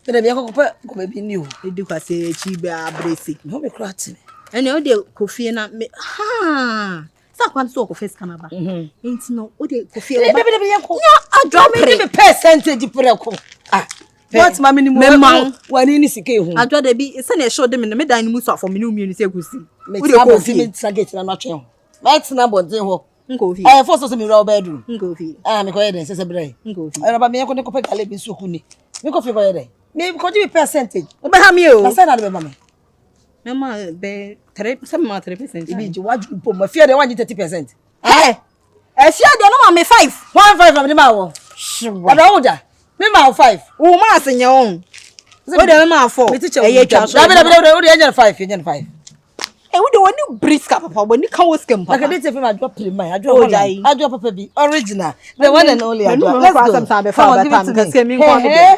But me ko ko be new. E di kwase chi be abresi. No me kra ati. Ene o de Kofi na me ha. Sa kwan so ko face kanaba. Enti no o de Kofi o ba. Be yanko. Ya Adjoa Me be percentage pre ko. Ah. What ma minimum wani ni sike hu. Adjoa de bi se na show de me dan ni mu so for me ni mi ni se gusi. Me de Kofi me target na ma twen ho. Right na bonten ho. Nkofi. First so me raw bedroom. Nkofi. Me ko yede se bre. Nkofi. Ba me yanko ne ko pe gale bi so ku ni. Me ko fi ko yede. Me ko di percentage. Obe ha mi o. Na say na be mama. Mama be 3%. Ibi ji waju po ma fear de 30%. E fear de no ma me 5. 1.5 am ma wo. Ada oda. Me ma 5. Wo ma asenye on. O de me ma 4. E ye twa so. O de enye 5, enye 5. E wo de woni briska papa woni kan wo scam papa. Like dey fi ma Adjoa prima, Adjoa Holland. Adjoa papa bi original. The one and only Adjoa. Let's go. Let's go.